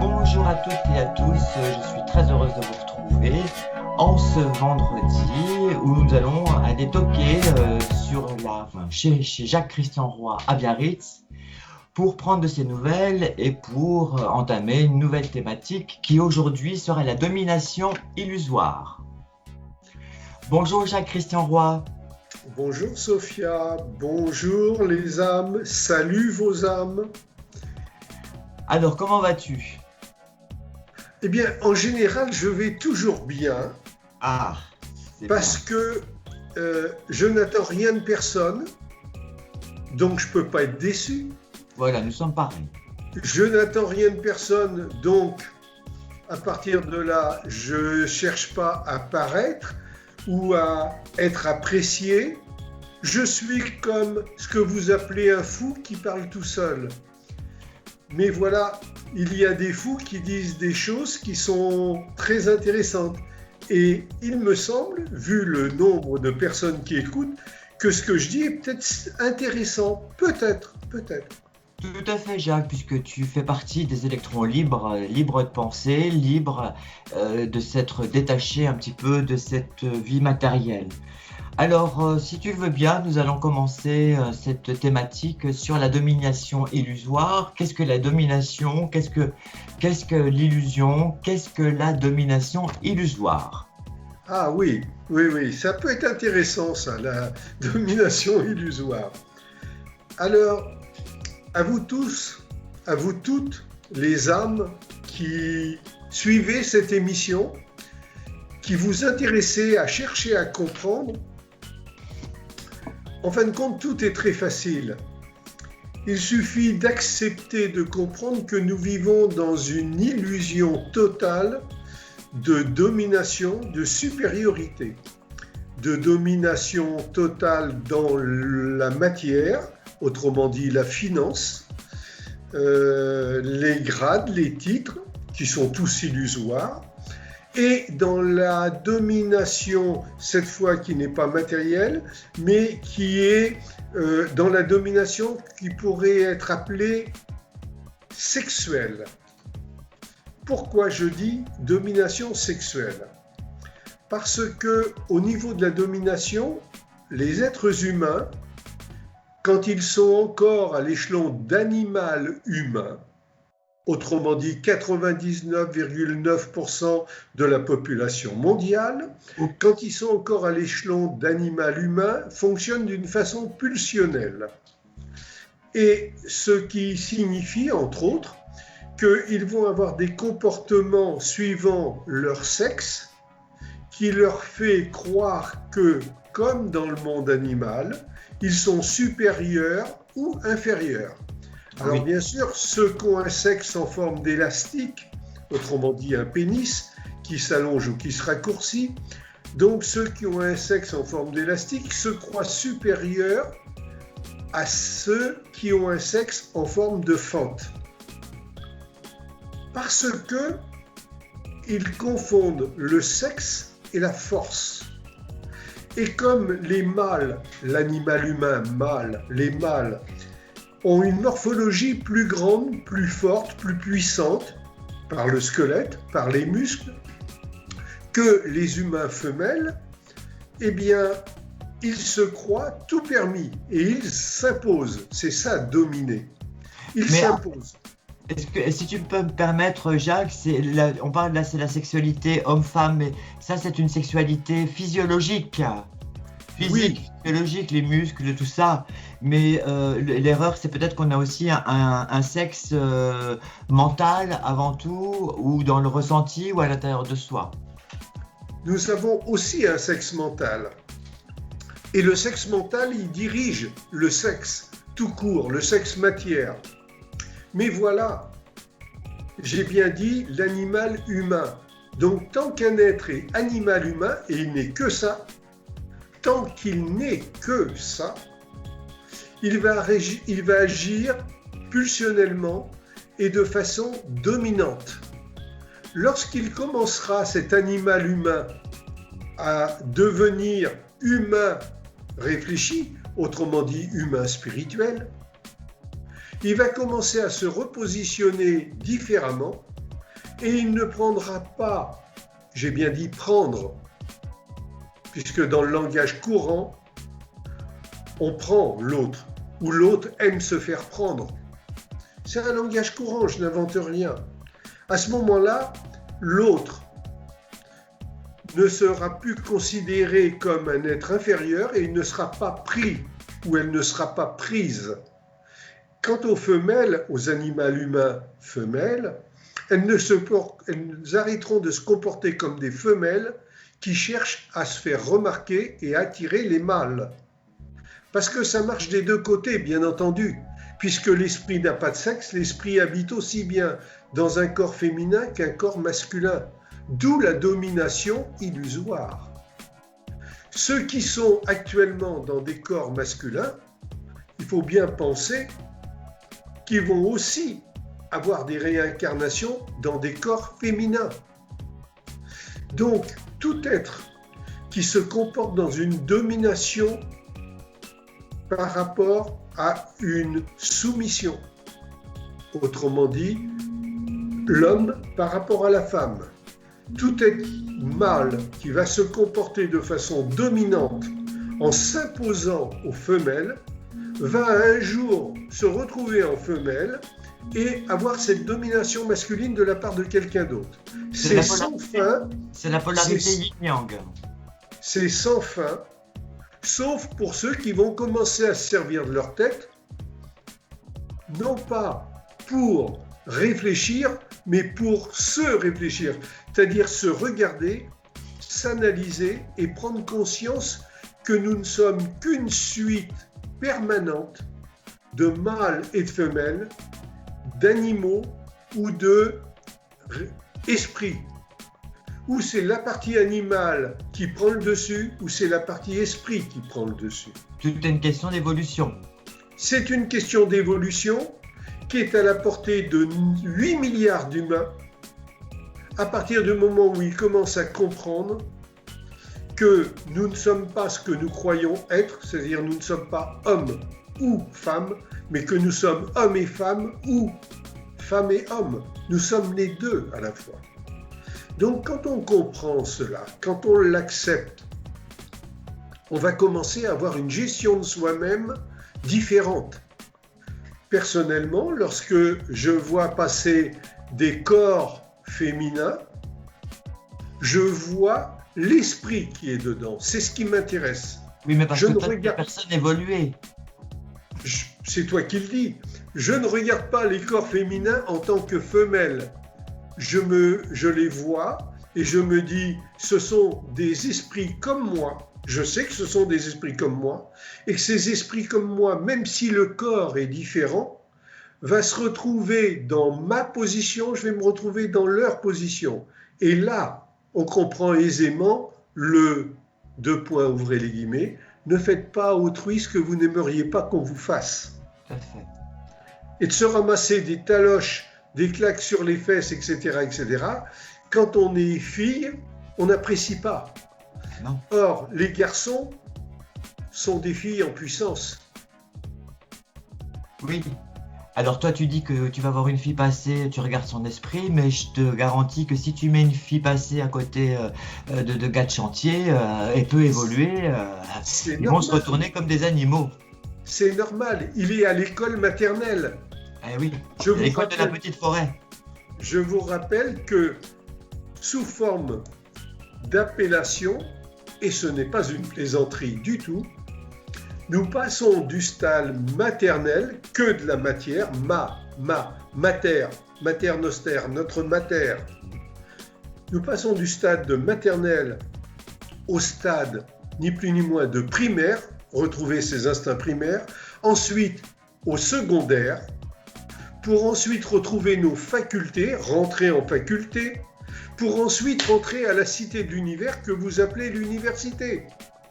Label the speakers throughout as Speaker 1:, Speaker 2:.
Speaker 1: Bonjour à toutes et à tous, je suis très heureuse de vous retrouver en ce vendredi où nous allons aller toquer chez Jacques-Christian Roy à Biarritz pour prendre de ses nouvelles et pour entamer une nouvelle thématique qui aujourd'hui sera la domination illusoire. Bonjour Jacques-Christian Roy.
Speaker 2: Bonjour Sophia, bonjour les âmes, salut vos âmes.
Speaker 1: Alors comment vas-tu ?
Speaker 2: Eh bien, en général, je vais toujours bien parce que je n'attends rien de personne, donc je ne peux pas être déçu.
Speaker 1: Voilà, nous sommes pareils.
Speaker 2: Je n'attends rien de personne, donc à partir de là, je ne cherche pas à paraître ou à être apprécié. Je suis comme ce que vous appelez un fou qui parle tout seul. Mais voilà, il y a des fous qui disent des choses qui sont très intéressantes. Et il me semble, vu le nombre de personnes qui écoutent, que ce que je dis est peut-être intéressant. Peut-être.
Speaker 1: Tout à fait, Jacques, puisque tu fais partie des électrons libres, libres de penser, libres de s'être détachés un petit peu de cette vie matérielle. Alors, si tu veux bien, nous allons commencer cette thématique sur la domination illusoire. Qu'est-ce que la domination ? Qu'est-ce que l'illusion ? Qu'est-ce que la domination illusoire ?
Speaker 2: Ah oui, ça peut être intéressant ça, la domination illusoire. Alors, à vous tous, à vous toutes, les âmes qui suivez cette émission, qui vous intéressez à chercher à comprendre, en fin de compte, tout est très facile. Il suffit d'accepter de comprendre que nous vivons dans une illusion totale de domination, de supériorité. De domination totale dans la matière, autrement dit la finance, les grades, les titres, qui sont tous illusoires, et dans la domination, cette fois qui n'est pas matérielle, mais qui est dans la domination qui pourrait être appelée sexuelle. Pourquoi je dis domination sexuelle ? Parce que au niveau de la domination, les êtres humains, quand ils sont encore à l'échelon d'animal humain, autrement dit 99,9% de la population mondiale, quand ils sont encore à l'échelon d'animal humain, fonctionnent d'une façon pulsionnelle. Et ce qui signifie, entre autres, qu'ils vont avoir des comportements suivant leur sexe, qui leur fait croire que, comme dans le monde animal, ils sont supérieurs ou inférieurs. Alors bien sûr, ceux qui ont un sexe en forme d'élastique, autrement dit un pénis, qui s'allonge ou qui se raccourcit, donc ceux qui ont un sexe en forme d'élastique se croient supérieurs à ceux qui ont un sexe en forme de fente. Parce que ils confondent le sexe et la force. Et comme les mâles, l'animal humain mâle, les mâles, ont une morphologie plus grande, plus forte, plus puissante, par le squelette, par les muscles, que les humains femelles, eh bien, ils se croient tout permis et ils s'imposent. C'est ça, dominer. Ils s'imposent.
Speaker 1: Si tu peux me permettre, Jacques, on parle là, c'est la sexualité homme-femme, mais ça, c'est une sexualité physiologique. Physiologique, les muscles, tout ça. Mais l'erreur, c'est peut-être qu'on a aussi un sexe mental avant tout, ou dans le ressenti, ou à l'intérieur de soi.
Speaker 2: Nous avons aussi un sexe mental. Et le sexe mental, il dirige le sexe tout court, le sexe matière. Mais voilà, j'ai bien dit l'animal humain. Donc tant qu'un être est animal humain, et il n'est que ça, tant qu'il n'est que ça, il va agir pulsionnellement et de façon dominante. Lorsqu'il commencera, cet animal humain, à devenir humain réfléchi, autrement dit humain spirituel, il va commencer à se repositionner différemment et il ne prendra pas, j'ai bien dit prendre, puisque dans le langage courant, on prend l'autre, ou l'autre aime se faire prendre. C'est un langage courant, je n'invente rien. À ce moment-là, l'autre ne sera plus considéré comme un être inférieur et il ne sera pas pris ou elle ne sera pas prise. Quant aux femelles, aux animaux humains femelles, elles arrêteront de se comporter comme des femelles qui cherchent à se faire remarquer et attirer les mâles. Parce que ça marche des deux côtés, bien entendu. Puisque l'esprit n'a pas de sexe, l'esprit habite aussi bien dans un corps féminin qu'un corps masculin. D'où la domination illusoire. Ceux qui sont actuellement dans des corps masculins, il faut bien penser qu'ils vont aussi avoir des réincarnations dans des corps féminins. Donc, tout être qui se comporte dans une domination par rapport à une soumission, autrement dit, l'homme par rapport à la femme. Tout être mâle qui va se comporter de façon dominante en s'imposant aux femelles va un jour se retrouver en femelle et avoir cette domination masculine de la part de quelqu'un d'autre. C'est sans fin.
Speaker 1: C'est la polarité yin-yang.
Speaker 2: C'est sans fin, sauf pour ceux qui vont commencer à se servir de leur tête, non pas pour réfléchir, mais pour se réfléchir, c'est-à-dire se regarder, s'analyser et prendre conscience que nous ne sommes qu'une suite permanente de mâles et de femelles, d'animaux ou d'esprits. Ou c'est la partie animale qui prend le dessus, ou c'est la partie esprit qui prend le dessus.
Speaker 1: Tout est une question d'évolution.
Speaker 2: C'est une question d'évolution qui est à la portée de 8 milliards d'humains à partir du moment où ils commencent à comprendre que nous ne sommes pas ce que nous croyons être, c'est-à-dire nous ne sommes pas hommes ou femmes, mais que nous sommes hommes et femmes ou femmes et hommes. Nous sommes les deux à la fois. Donc quand on comprend cela, quand on l'accepte, on va commencer à avoir une gestion de soi-même différente. Personnellement, lorsque je vois passer des corps féminins, je vois l'esprit qui est dedans. C'est ce qui m'intéresse.
Speaker 1: Oui, mais parce que toi, tu es personne évoluée.
Speaker 2: C'est toi qui le dis. Je ne regarde pas les corps féminins en tant que femelles. Je les vois et je me dis, ce sont des esprits comme moi. Je sais que ce sont des esprits comme moi et que ces esprits comme moi, même si le corps est différent, va se retrouver dans ma position, je vais me retrouver dans leur position. Et là, on comprend aisément le ouvrez les guillemets, ne faites pas à autrui ce que vous n'aimeriez pas qu'on vous fasse.
Speaker 1: Tout à fait.
Speaker 2: Et de se ramasser des taloches, des claques sur les fesses, etc., etc., quand on est fille, on n'apprécie pas.
Speaker 1: Non.
Speaker 2: Or, les garçons sont des filles en puissance.
Speaker 1: Oui. Alors toi, tu dis que tu vas voir une fille passer, tu regardes son esprit, mais je te garantis que si tu mets une fille passer à côté de gars de chantier, elle peut évoluer, ils vont se retourner comme des animaux.
Speaker 2: C'est normal, il est à l'école maternelle.
Speaker 1: Eh oui, l'école de la petite forêt.
Speaker 2: Je vous rappelle que sous forme d'appellation, et ce n'est pas une plaisanterie du tout, nous passons du stade maternel, que de la matière, mater, maternoster, notre mater. Nous passons du stade de maternel au stade, ni plus ni moins, de primaire, retrouver ses instincts primaires, ensuite au secondaire, pour ensuite retrouver nos facultés, rentrer en faculté, pour ensuite rentrer à la cité de l'univers que vous appelez l'université.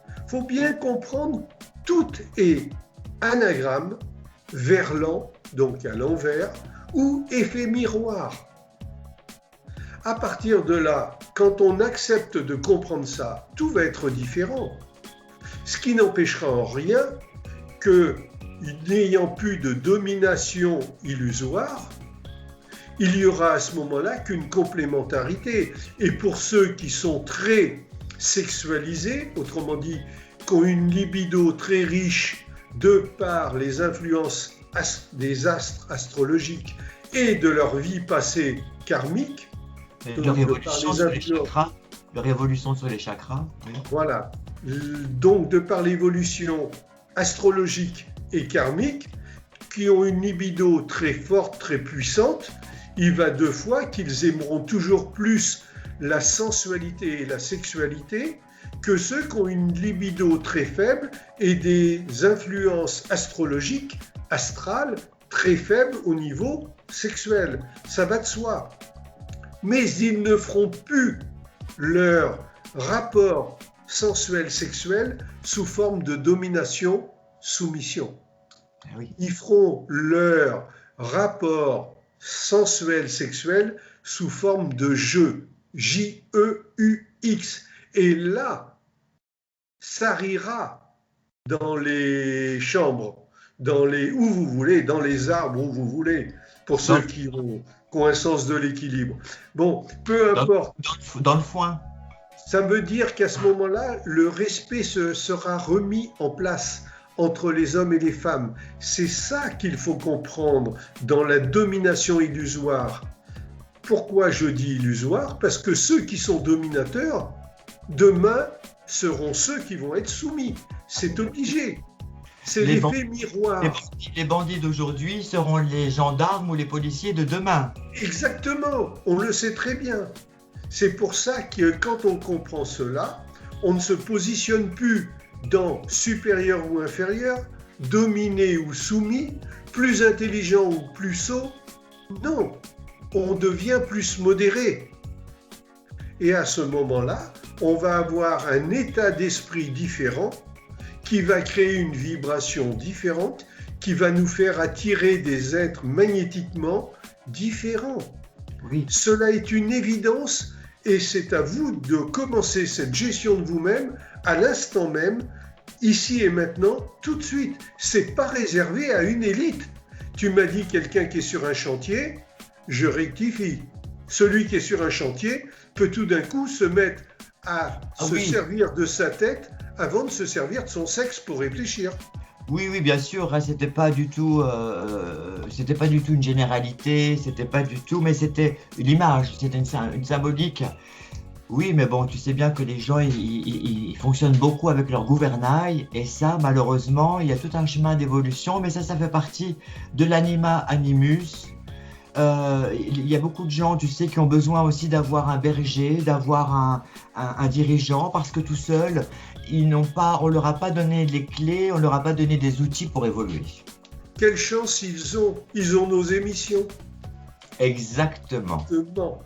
Speaker 2: Il faut bien comprendre, tout est anagramme, verlan, donc à l'envers, ou effet miroir. À partir de là, quand on accepte de comprendre ça, tout va être différent. Ce qui n'empêchera en rien que, n'ayant plus de domination illusoire, il y aura à ce moment-là qu'une complémentarité. Et pour ceux qui sont très sexualisés, autrement dit, qui ont une libido très riche de par les influences des astres astrologiques et de leur vie passée karmique,
Speaker 1: de révolution sur les chakras, de révolution sur les chakras. Oui.
Speaker 2: Voilà. Donc, de par l'évolution astrologique et karmique, qui ont une libido très forte, très puissante, il va de fois qu'ils aimeront toujours plus la sensualité et la sexualité que ceux qui ont une libido très faible et des influences astrologiques, astrales, très faibles au niveau sexuel. Ça va de soi. Mais ils ne feront plus leur rapport sensuel-sexuel sous forme de domination-soumission.
Speaker 1: Oui.
Speaker 2: Ils feront leur rapport sensuel-sexuel sous forme de jeu, J-E-U-X. Et là, ça rira dans les chambres, où vous voulez, dans les arbres où vous voulez, pour ceux qui ont un sens de l'équilibre. Bon, peu importe.
Speaker 1: Dans le foin.
Speaker 2: Ça veut dire qu'à ce moment-là, le respect sera remis en place entre les hommes et les femmes. C'est ça qu'il faut comprendre dans la domination illusoire. Pourquoi je dis illusoire? Parce que ceux qui sont dominateurs, demain, seront ceux qui vont être soumis. C'est obligé. C'est l'effet miroir.
Speaker 1: Les bandits d'aujourd'hui seront les gendarmes ou les policiers de demain.
Speaker 2: Exactement, on le sait très bien. C'est pour ça que quand on comprend cela, on ne se positionne plus dans supérieur ou inférieur, dominé ou soumis, plus intelligent ou plus sot. Non, on devient plus modéré. Et à ce moment-là, on va avoir un état d'esprit différent qui va créer une vibration différente, qui va nous faire attirer des êtres magnétiquement différents.
Speaker 1: Oui.
Speaker 2: Cela est une évidence et c'est à vous de commencer cette gestion de vous-même à l'instant même, ici et maintenant, tout de suite. C'est pas réservé à une élite. Tu m'as dit quelqu'un qui est sur un chantier, je rectifie. Celui qui est sur un chantier peut tout d'un coup se mettre à servir de sa tête avant de se servir de son sexe pour réfléchir.
Speaker 1: Oui, oui, bien sûr, hein, c'était pas du tout une généralité, c'était pas du tout, mais c'était une image, c'était une symbolique. Oui, mais bon, tu sais bien que les gens, ils fonctionnent beaucoup avec leur gouvernail, et ça, malheureusement, il y a tout un chemin d'évolution, mais ça fait partie de l'anima animus. Il y a beaucoup de gens, tu sais, qui ont besoin aussi d'avoir un berger, d'avoir un dirigeant, parce que tout seul, on leur a pas donné les clés, on leur a pas donné des outils pour évoluer.
Speaker 2: Quelle chance ils ont nos émissions.
Speaker 1: Exactement.
Speaker 2: Bon.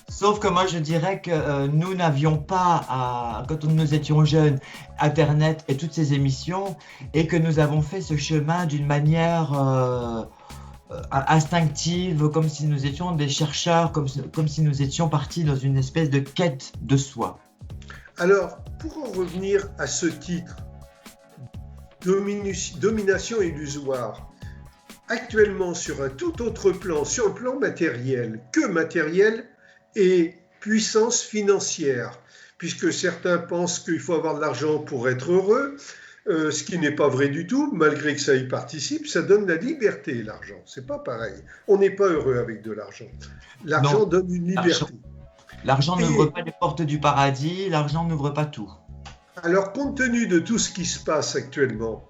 Speaker 1: Sauf que moi je dirais que nous n'avions pas, quand nous étions jeunes, Internet et toutes ces émissions, et que nous avons fait ce chemin d'une manière instinctive, comme si nous étions des chercheurs, comme si nous étions partis dans une espèce de quête de soi.
Speaker 2: Alors, pour en revenir à ce titre, domination illusoire, actuellement sur un tout autre plan, sur le plan matériel, que matériel et puissance financière, puisque certains pensent qu'il faut avoir de l'argent pour être heureux, ce qui n'est pas vrai du tout, malgré que ça y participe, ça donne la liberté, l'argent. C'est pas pareil. On n'est pas heureux avec de l'argent. L'argent donne une liberté.
Speaker 1: L'argent n'ouvre pas les portes du paradis, l'argent n'ouvre pas tout.
Speaker 2: Alors, compte tenu de tout ce qui se passe actuellement,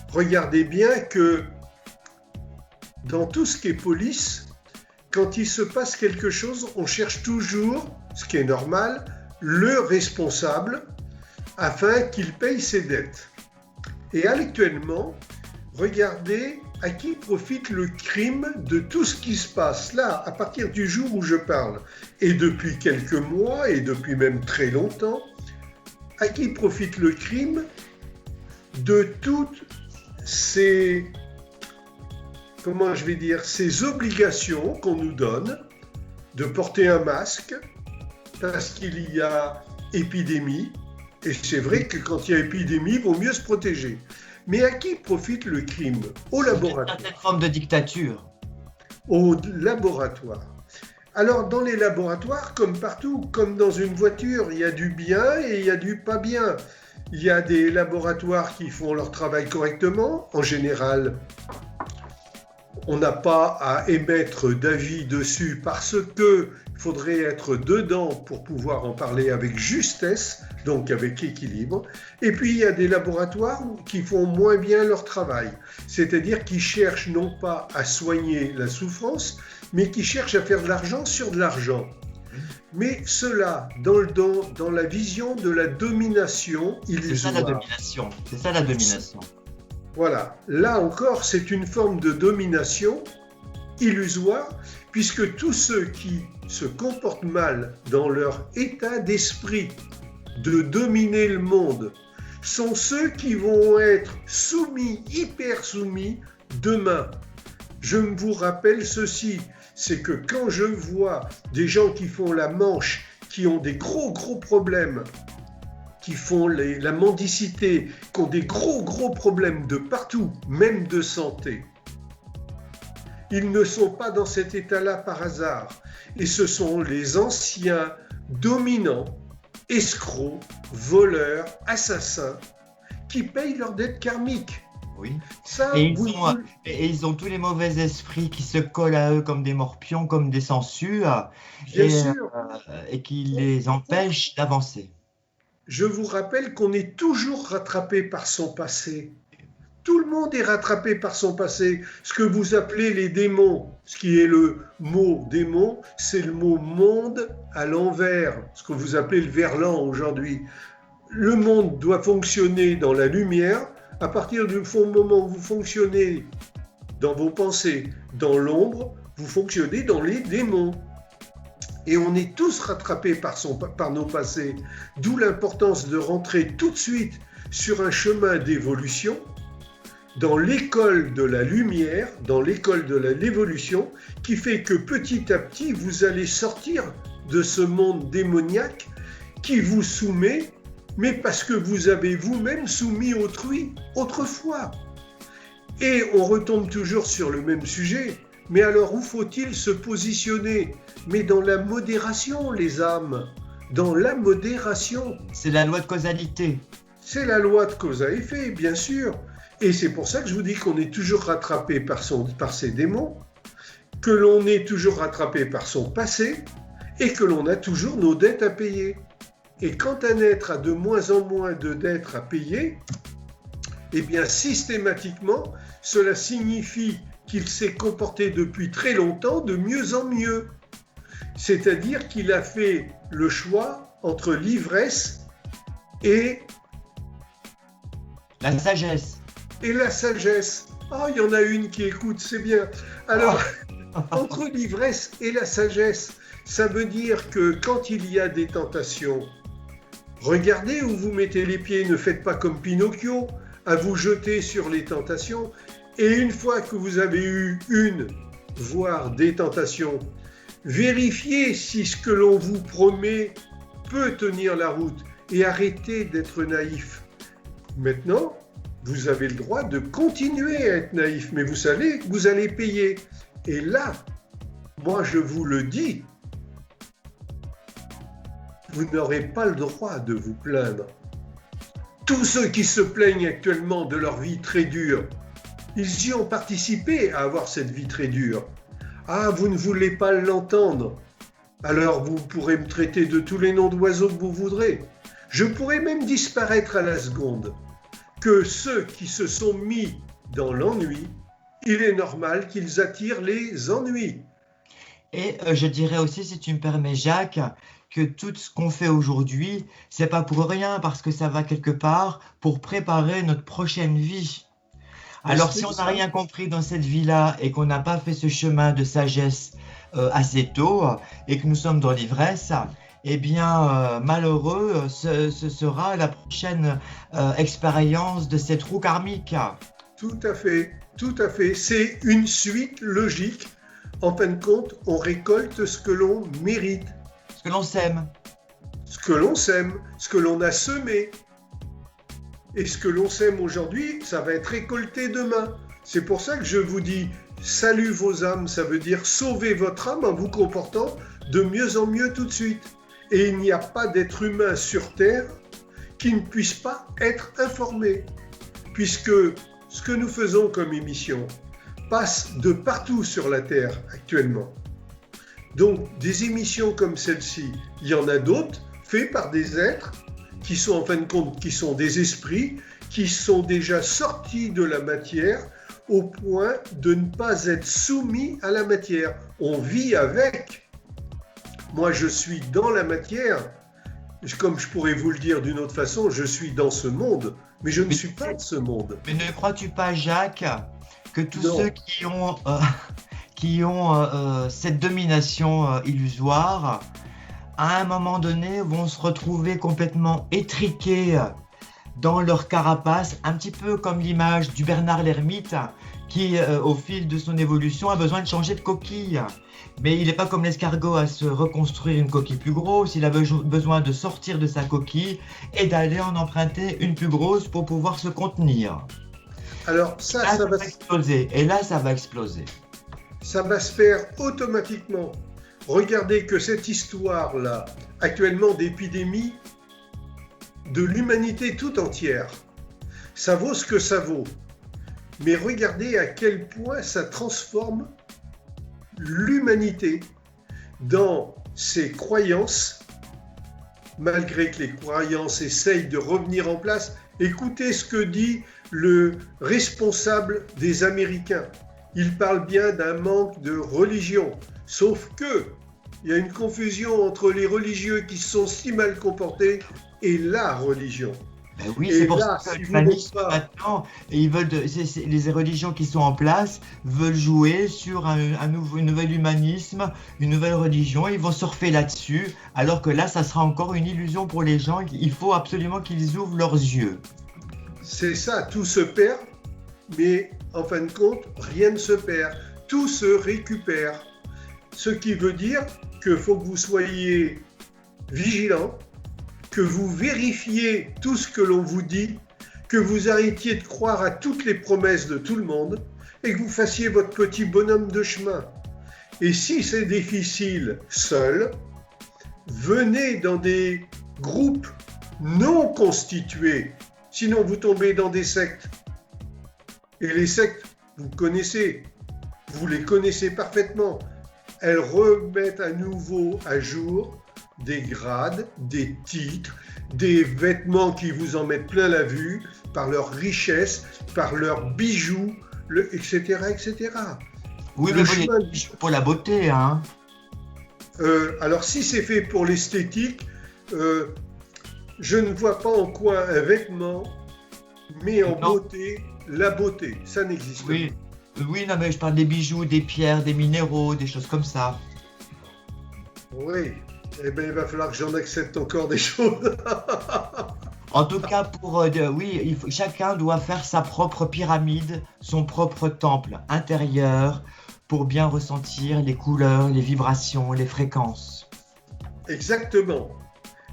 Speaker 2: regardez bien que dans tout ce qui est police, quand il se passe quelque chose, on cherche toujours, ce qui est normal, le responsable afin qu'il paye ses dettes. Et actuellement, regardez à qui profite le crime de tout ce qui se passe là, à partir du jour où je parle, et depuis quelques mois, et depuis même très longtemps, à qui profite le crime de toutes ces, ces obligations qu'on nous donne de porter un masque parce qu'il y a épidémie, Et c'est vrai que quand il y a épidémie, il vaut mieux se protéger. Mais à qui profite le crime? Au laboratoire.
Speaker 1: Une certaine forme de dictature.
Speaker 2: Au laboratoire. Alors, dans les laboratoires, comme partout, comme dans une voiture, il y a du bien et il y a du pas bien. Il y a des laboratoires qui font leur travail correctement. En général, on n'a pas à émettre d'avis dessus parce qu'il faudrait être dedans pour pouvoir en parler avec justesse, donc avec équilibre. Et puis, il y a des laboratoires qui font moins bien leur travail, c'est-à-dire qui cherchent non pas à soigner la souffrance, mais qui cherchent à faire de l'argent sur de l'argent. Mais cela, dans la vision de la domination illusoire.
Speaker 1: C'est ça la domination. C'est ça la domination.
Speaker 2: Voilà, là encore, c'est une forme de domination illusoire, puisque tous ceux qui se comportent mal dans leur état d'esprit de dominer le monde sont ceux qui vont être soumis, hyper soumis, demain. Je vous rappelle ceci, c'est que quand je vois des gens qui font la manche, qui ont des gros problèmes, qui font la mendicité, qui ont des gros problèmes de partout, même de santé. Ils ne sont pas dans cet état-là par hasard. Et ce sont les anciens dominants, escrocs, voleurs, assassins, qui payent leurs dettes karmiques.
Speaker 1: Oui.
Speaker 2: Ça,
Speaker 1: et ils ont tous les mauvais esprits qui se collent à eux comme des morpions, comme des sangsues, et qui les empêchent d'avancer.
Speaker 2: Je vous rappelle qu'on est toujours rattrapé par son passé. Tout le monde est rattrapé par son passé. Ce que vous appelez les démons, ce qui est le mot démon, c'est le mot monde à l'envers, ce que vous appelez le verlan aujourd'hui. Le monde doit fonctionner dans la lumière. À partir du moment où vous fonctionnez dans vos pensées, dans l'ombre, vous fonctionnez dans les démons. Et on est tous rattrapés par nos passés, d'où l'importance de rentrer tout de suite sur un chemin d'évolution, dans l'école de la lumière, dans l'école de l'évolution, qui fait que petit à petit, vous allez sortir de ce monde démoniaque qui vous soumet, mais parce que vous avez vous-même soumis autrui autrefois. Et on retombe toujours sur le même sujet. Mais alors, où faut-il se positionner? Mais dans la modération, les âmes. Dans la modération.
Speaker 1: C'est la loi de causalité.
Speaker 2: C'est la loi de cause à effet, bien sûr. Et c'est pour ça que je vous dis qu'on est toujours rattrapé par ses démons, que l'on est toujours rattrapé par son passé, et que l'on a toujours nos dettes à payer. Et quand un être a de moins en moins de dettes à payer, eh bien, systématiquement, cela signifie qu'il s'est comporté depuis très longtemps de mieux en mieux. C'est-à-dire qu'il a fait le choix entre l'ivresse et
Speaker 1: la sagesse.
Speaker 2: Et la sagesse. Ah, il y en a une qui écoute, c'est bien. Alors, entre l'ivresse et la sagesse, ça veut dire que quand il y a des tentations, regardez où vous mettez les pieds, ne faites pas comme Pinocchio, à vous jeter sur les tentations. Et une fois que vous avez eu une, voire des tentations, vérifiez si ce que l'on vous promet peut tenir la route et arrêtez d'être naïf. Maintenant, vous avez le droit de continuer à être naïf, mais vous savez que vous allez payer. Et là, moi je vous le dis, vous n'aurez pas le droit de vous plaindre. Tous ceux qui se plaignent actuellement de leur vie très dure, ils y ont participé à avoir cette vie très dure. Ah, vous ne voulez pas l'entendre. Alors vous pourrez me traiter de tous les noms d'oiseaux que vous voudrez. Je pourrais même disparaître à la seconde. Que ceux qui se sont mis dans l'ennui, il est normal qu'ils attirent les ennuis.
Speaker 1: Et je dirais aussi, si tu me permets, Jacques, que tout ce qu'on fait aujourd'hui, c'est pas pour rien, parce que ça va quelque part pour préparer notre prochaine vie. Alors, si on n'a rien compris dans cette vie-là et qu'on n'a pas fait ce chemin de sagesse assez tôt et que nous sommes dans l'ivresse, eh bien, malheureux, ce sera la prochaine expérience de cette roue karmique.
Speaker 2: Tout à fait, tout à fait. C'est une suite logique. En fin de compte, on récolte ce que l'on mérite.
Speaker 1: Ce que l'on sème.
Speaker 2: ce que l'on sème, ce que l'on a semé. Et ce que l'on sème aujourd'hui, ça va être récolté demain. C'est pour ça que je vous dis, salut vos âmes, ça veut dire sauver votre âme en vous comportant de mieux en mieux tout de suite. Et il n'y a pas d'être humain sur Terre qui ne puisse pas être informé, puisque ce que nous faisons comme émission passe de partout sur la Terre actuellement. Donc des émissions comme celle-ci, il y en a d'autres faites par des êtres qui sont en fin de compte, qui sont des esprits, qui sont déjà sortis de la matière au point de ne pas être soumis à la matière. On vit avec. Moi, je suis dans la matière. Comme je pourrais vous le dire d'une autre façon, je suis dans ce monde, mais je ne suis pas de ce monde.
Speaker 1: Mais ne crois-tu pas, Jacques, que tous
Speaker 2: Non.
Speaker 1: ceux qui ont cette domination illusoire, à un moment donné, vont se retrouver complètement étriqués dans leur carapace, un petit peu comme l'image du Bernard l'ermite qui, au fil de son évolution, a besoin de changer de coquille. Mais il n'est pas comme l'escargot à se reconstruire une coquille plus grosse, il a besoin de sortir de sa coquille et d'aller en emprunter une plus grosse pour pouvoir se contenir.
Speaker 2: Alors ça,
Speaker 1: Là,
Speaker 2: ça va
Speaker 1: exploser. Et là, ça va exploser.
Speaker 2: ça va se faire automatiquement. Regardez que cette histoire-là, actuellement d'épidémie de l'humanité tout entière, ça vaut ce que ça vaut. Mais regardez à quel point ça transforme l'humanité dans ses croyances, malgré que les croyances essayent de revenir en place. Écoutez ce que dit le responsable des Américains. Il parle bien d'un manque de religion, sauf que il y a une confusion entre les religieux qui se sont si mal comportés et la religion.
Speaker 1: Ben oui,
Speaker 2: Et
Speaker 1: c'est pour
Speaker 2: là,
Speaker 1: ça que
Speaker 2: si vous
Speaker 1: l'humanisme
Speaker 2: n'êtes pas-
Speaker 1: maintenant, et ils veulent les religions qui sont en place veulent jouer sur un nouvel humanisme, une nouvelle religion, ils vont surfer là-dessus, alors que là, ça sera encore une illusion pour les gens, il faut absolument qu'ils ouvrent leurs yeux.
Speaker 2: C'est ça, tout se perd, mais en fin de compte, rien ne se perd. Tout se récupère. Ce qui veut dire qu'il faut que vous soyez vigilants, que vous vérifiez tout ce que l'on vous dit, que vous arrêtiez de croire à toutes les promesses de tout le monde et que vous fassiez votre petit bonhomme de chemin. Et si c'est difficile seul, venez dans des groupes non constitués, sinon vous tombez dans des sectes. Et les sectes, vous les connaissez parfaitement. Elles remettent à nouveau à jour des grades, des titres, des vêtements qui vous en mettent plein la vue, par leur richesse, par leurs bijoux, etc., etc.
Speaker 1: Oui,
Speaker 2: Le
Speaker 1: mais
Speaker 2: chemin-
Speaker 1: pour la beauté, hein.
Speaker 2: Alors si c'est fait pour l'esthétique, je ne vois pas en quoi un vêtement met en
Speaker 1: Non.
Speaker 2: beauté la beauté. Ça n'existe pas.
Speaker 1: Oui. Oui, non, mais je parle des bijoux, des pierres, des minéraux, des choses comme ça.
Speaker 2: Oui. Eh bien, il va falloir que j'en accepte encore des choses.
Speaker 1: En tout cas, oui, chacun doit faire sa propre pyramide, son propre temple intérieur pour bien ressentir les couleurs, les vibrations, les fréquences.
Speaker 2: Exactement.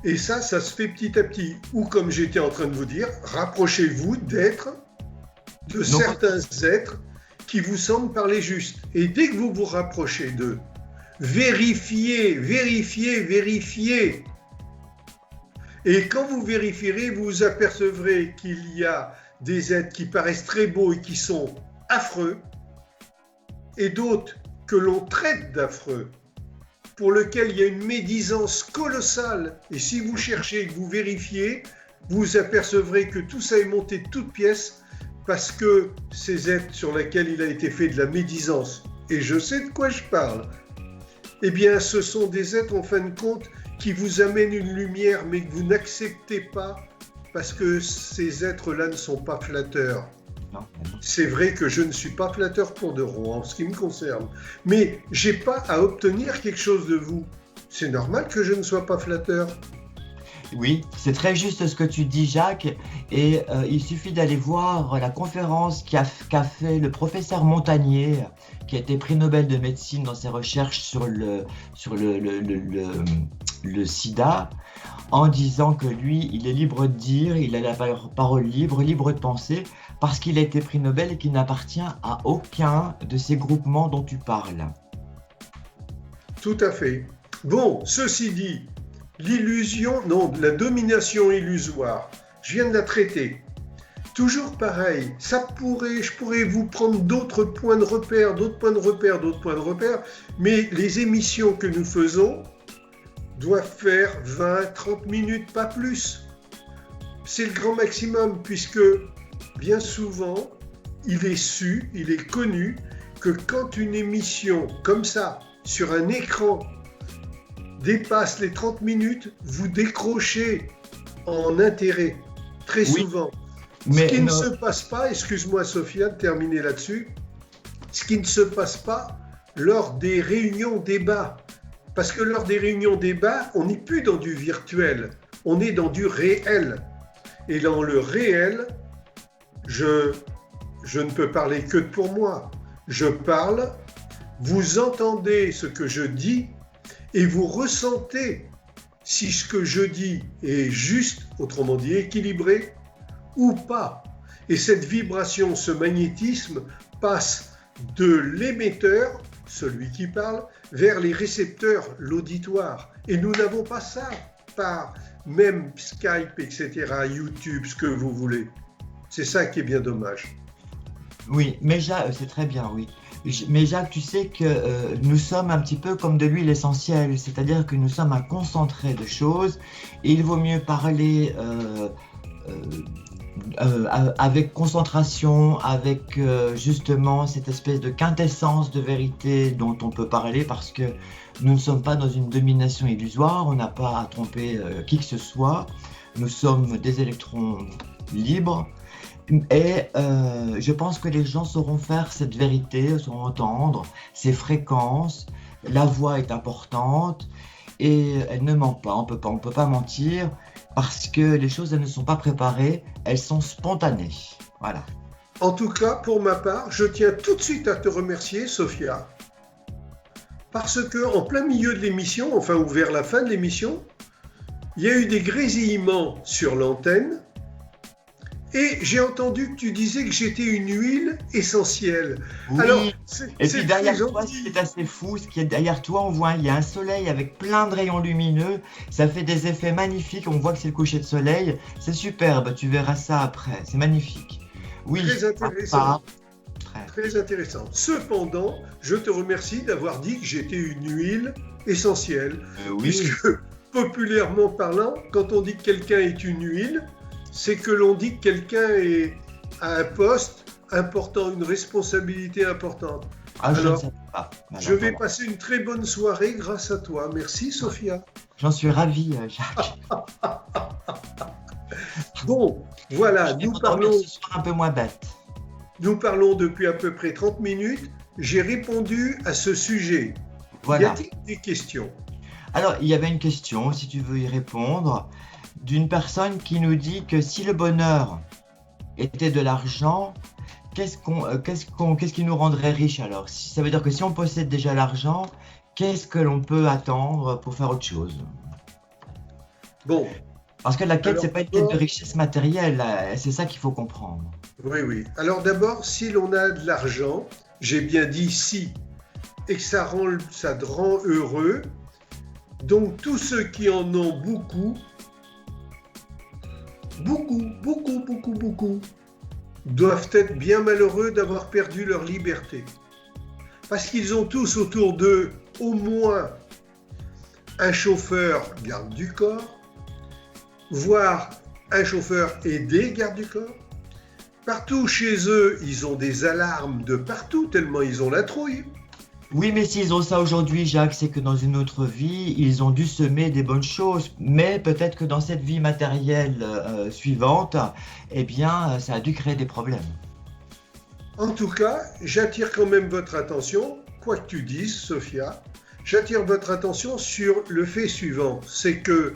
Speaker 2: Et ça se fait petit à petit. Ou comme j'étais en train de vous dire, rapprochez-vous d'êtres, de certains êtres qui vous semblent parler juste. Et dès que vous vous rapprochez d'eux, vérifiez. Et quand vous vérifierez, vous vous apercevrez qu'il y a des êtres qui paraissent très beaux et qui sont affreux, et d'autres que l'on traite d'affreux, pour lesquels il y a une médisance colossale. Et si vous cherchez et que vous vérifiez, vous apercevrez que tout ça est monté de toutes pièces parce que ces êtres sur lesquels il a été fait de la médisance, et je sais de quoi je parle, eh bien ce sont des êtres en fin de compte qui vous amènent une lumière mais que vous n'acceptez pas parce que ces êtres-là ne sont pas flatteurs.
Speaker 1: Non.
Speaker 2: C'est vrai que je ne suis pas flatteur pour de rond en ce qui me concerne, mais j'ai pas à obtenir quelque chose de vous. C'est normal que je ne sois pas flatteur.
Speaker 1: Oui, c'est très juste ce que tu dis, Jacques. Et il suffit d'aller voir la conférence qu'a fait le professeur Montagnier, qui a été prix Nobel de médecine dans ses recherches sur le sida, en disant que lui, il est libre de dire, il a la parole libre, libre de penser, parce qu'il a été prix Nobel et qu'il n'appartient à aucun de ces groupements dont tu parles.
Speaker 2: Tout à fait. Bon, ceci dit, l'illusion, non, la domination illusoire, je viens de la traiter. Toujours pareil, je pourrais vous prendre d'autres points de repère, mais les émissions que nous faisons doivent faire 20, 30 minutes, pas plus. C'est le grand maximum, puisque bien souvent, il est connu que quand une émission comme ça, sur un écran, dépasse les 30 minutes, vous décrochez en intérêt, très souvent. Ce qui ne se passe pas, excuse-moi Sophia de terminer là-dessus, ce qui ne se passe pas lors des réunions débats. Parce que lors des réunions débats, on n'est plus dans du virtuel, on est dans du réel. Et dans le réel, je ne peux parler que pour moi. Je parle, vous entendez ce que je dis et vous ressentez si ce que je dis est juste, autrement dit équilibré, ou pas. Et cette vibration, ce magnétisme passe de l'émetteur, celui qui parle, vers les récepteurs, l'auditoire. Et nous n'avons pas ça par même Skype, etc., YouTube, ce que vous voulez. C'est ça qui est bien dommage.
Speaker 1: Oui, mais Jacques, c'est très bien, oui. Mais Jacques, tu sais que nous sommes un petit peu comme de l'huile essentielle, c'est-à-dire que nous sommes un concentré de choses et il vaut mieux parler avec concentration, avec justement cette espèce de quintessence de vérité dont on peut parler parce que nous ne sommes pas dans une domination illusoire, on n'a pas à tromper qui que ce soit, nous sommes des électrons libres. Et je pense que les gens sauront faire cette vérité, sauront entendre ces fréquences. La voix est importante et elle ne ment pas. On peut pas mentir parce que les choses elles ne sont pas préparées, elles sont spontanées. Voilà.
Speaker 2: En tout cas, pour ma part, je tiens tout de suite à te remercier, Sophia, parce que en plein milieu de l'émission, enfin ou vers la fin de l'émission, il y a eu des grésillements sur l'antenne. Et j'ai entendu que tu disais que j'étais une huile essentielle.
Speaker 1: Oui. Alors, et puis derrière toi, ce qui est assez fou, ce qui est derrière toi, il y a un soleil avec plein de rayons lumineux. Ça fait des effets magnifiques. On voit que c'est le coucher de soleil. C'est superbe. Tu verras ça après. C'est magnifique. Oui.
Speaker 2: Très intéressant. Très intéressant. Cependant, je te remercie d'avoir dit que j'étais une huile essentielle.
Speaker 1: Oui.
Speaker 2: Puisque, populairement parlant, quand on dit que quelqu'un est une huile, c'est que l'on dit que quelqu'un a un poste important, une responsabilité importante. Alors, je vais passer une très bonne soirée grâce à toi. Merci, Sophia.
Speaker 1: J'en suis ravi, Jacques.
Speaker 2: Bon, voilà, nous parlons...
Speaker 1: Ce soir un peu moins bête.
Speaker 2: Nous parlons depuis à peu près 30 minutes. J'ai répondu à ce sujet.
Speaker 1: Voilà.
Speaker 2: Y a-t-il des questions?
Speaker 1: Alors, il y avait une question, si tu veux y répondre, d'une personne qui nous dit que si le bonheur était de l'argent, qu'est-ce qui nous rendrait riche alors? Ça veut dire que si on possède déjà l'argent, qu'est-ce que l'on peut attendre pour faire autre chose?
Speaker 2: Bon.
Speaker 1: Parce que la quête, c'est pas une quête de richesse matérielle, c'est ça qu'il faut comprendre.
Speaker 2: Oui, oui. Alors d'abord, si l'on a de l'argent, j'ai bien dit si, et que ça te rend heureux, donc tous ceux qui en ont beaucoup, doivent être bien malheureux d'avoir perdu leur liberté. Parce qu'ils ont tous autour d'eux au moins un chauffeur garde du corps, voire un chauffeur et des gardes du corps. Partout chez eux, ils ont des alarmes de partout, tellement ils ont la trouille.
Speaker 1: Oui, mais s'ils ont ça aujourd'hui, Jacques, c'est que dans une autre vie, ils ont dû semer des bonnes choses. Mais peut-être que dans cette vie matérielle suivante, eh bien, ça a dû créer des problèmes.
Speaker 2: En tout cas, j'attire quand même votre attention, quoi que tu dises, Sophia, j'attire votre attention sur le fait suivant, c'est que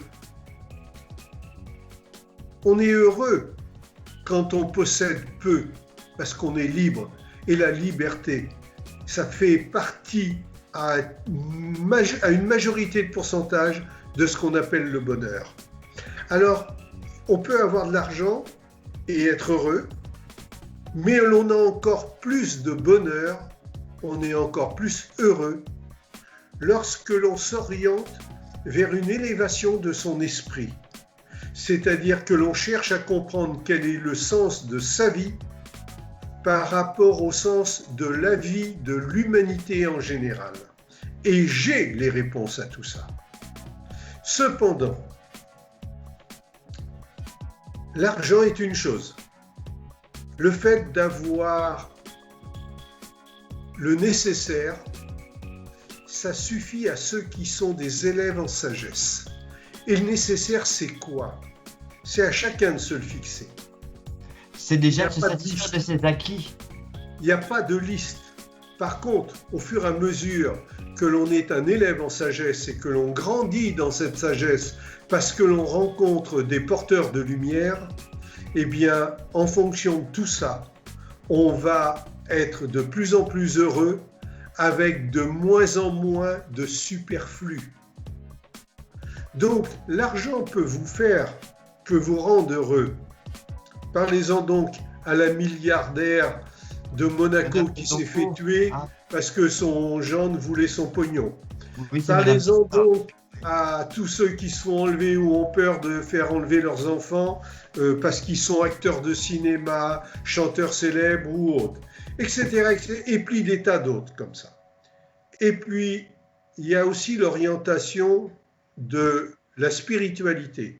Speaker 2: On est heureux quand on possède peu, parce qu'on est libre. Et la liberté, ça fait partie à une majorité de pourcentage de ce qu'on appelle le bonheur. Alors, on peut avoir de l'argent et être heureux, mais l'on a encore plus de bonheur, on est encore plus heureux lorsque l'on s'oriente vers une élévation de son esprit. C'est-à-dire que l'on cherche à comprendre quel est le sens de sa vie par rapport au sens de la vie de l'humanité en général. Et j'ai les réponses à tout ça. Cependant, l'argent est une chose. Le fait d'avoir le nécessaire, ça suffit à ceux qui sont des élèves en sagesse. Et le nécessaire, c'est quoi? C'est à chacun de se le fixer.
Speaker 1: C'est déjà de se satisfaire de ses acquis.
Speaker 2: Il n'y a pas de liste. Par contre, au fur et à mesure que l'on est un élève en sagesse et que l'on grandit dans cette sagesse parce que l'on rencontre des porteurs de lumière, eh bien, en fonction de tout ça, on va être de plus en plus heureux avec de moins en moins de superflu. Donc, l'argent peut vous rendre heureux. Parlez-en donc à la milliardaire de Monaco qui s'est fait tuer parce que son gendre voulait son pognon. Oui, parlez-en donc à tous ceux qui se font enlever ou ont peur de faire enlever leurs enfants parce qu'ils sont acteurs de cinéma, chanteurs célèbres ou autres, etc. Et puis des tas d'autres comme ça. Et puis, il y a aussi l'orientation de la spiritualité.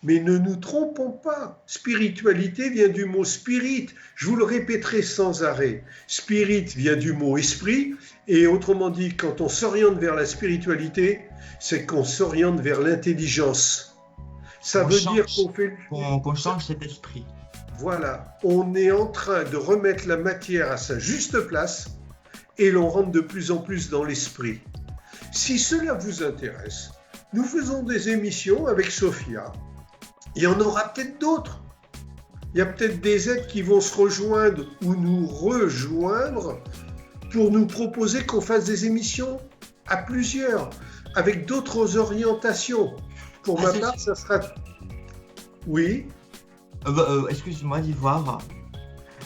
Speaker 2: Mais ne nous trompons pas, spiritualité vient du mot spirit, je vous le répéterai sans arrêt. Spirit vient du mot esprit, et autrement dit, quand on s'oriente vers la spiritualité, c'est qu'on s'oriente vers l'intelligence. Ça veut dire
Speaker 1: qu'on change cet esprit.
Speaker 2: Voilà, on est en train de remettre la matière à sa juste place, et l'on rentre de plus en plus dans l'esprit. Si cela vous intéresse, nous faisons des émissions avec Sophia. Il y en aura peut-être d'autres. Il y a peut-être des êtres qui vont se rejoindre ou nous rejoindre pour nous proposer qu'on fasse des émissions à plusieurs, avec d'autres orientations. Pour ma part, ça sera... Oui.
Speaker 1: Excuse-moi d'Ivoire.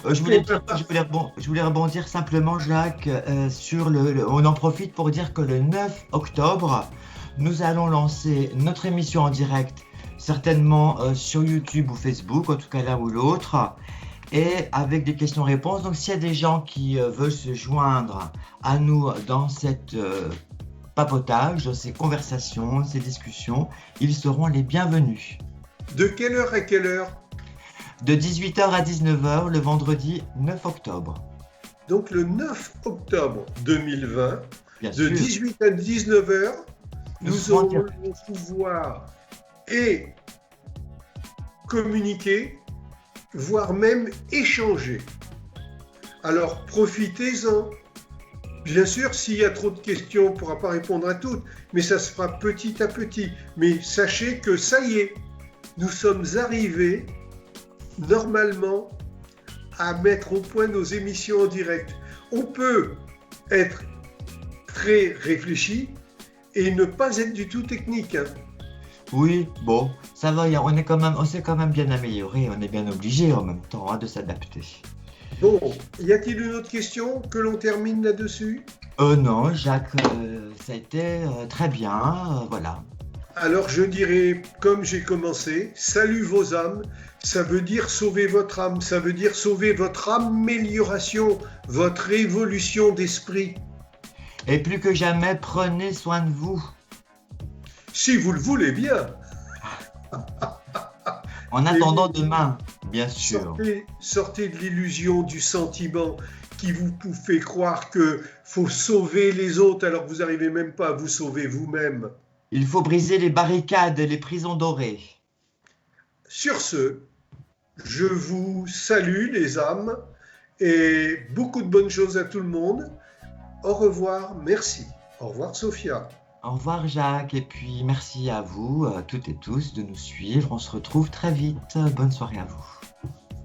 Speaker 1: Je voulais rebondir simplement, Jacques, sur on en profite pour dire que le 9 octobre, nous allons lancer notre émission en direct, certainement sur YouTube ou Facebook, en tout cas l'un ou l'autre, et avec des questions-réponses. Donc s'il y a des gens qui veulent se joindre à nous dans cette papotage, dans ces conversations, ces discussions, ils seront les bienvenus.
Speaker 2: De quelle heure à quelle heure ?
Speaker 1: De 18h à 19h le vendredi 9 octobre.
Speaker 2: Donc le 9 octobre 2020,
Speaker 1: Bien
Speaker 2: de
Speaker 1: sûr.
Speaker 2: 18 à 19h, nous allons pouvoir et communiquer, voire même échanger. Alors profitez-en. Bien sûr, s'il y a trop de questions, on ne pourra pas répondre à toutes, mais ça se fera petit à petit. Mais sachez que ça y est, nous sommes arrivés normalement à mettre au point nos émissions en direct. On peut être très réfléchi et ne pas être du tout technique.
Speaker 1: Oui, bon, ça va, on s'est quand même bien amélioré, on est bien obligé en même temps de s'adapter.
Speaker 2: Bon, y a-t-il une autre question que l'on termine là-dessus ?
Speaker 1: Non, Jacques, ça a été très bien, voilà.
Speaker 2: Alors je dirais, comme j'ai commencé, salut vos âmes, ça veut dire sauver votre âme, ça veut dire sauver votre amélioration, votre évolution d'esprit.
Speaker 1: Et plus que jamais, prenez soin de vous.
Speaker 2: Si vous le voulez bien.
Speaker 1: En attendant demain, bien sûr.
Speaker 2: Sortez de l'illusion du sentiment qui vous fait croire qu'il faut sauver les autres alors que vous n'arrivez même pas à vous sauver vous-même.
Speaker 1: Il faut briser les barricades, les prisons dorées.
Speaker 2: Sur ce, je vous salue les âmes et beaucoup de bonnes choses à tout le monde. Au revoir, merci. Au revoir Sophia.
Speaker 1: Au revoir Jacques, et puis merci à vous, toutes et tous, de nous suivre. On se retrouve très vite. Bonne soirée à vous.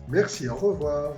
Speaker 2: Merci, au revoir.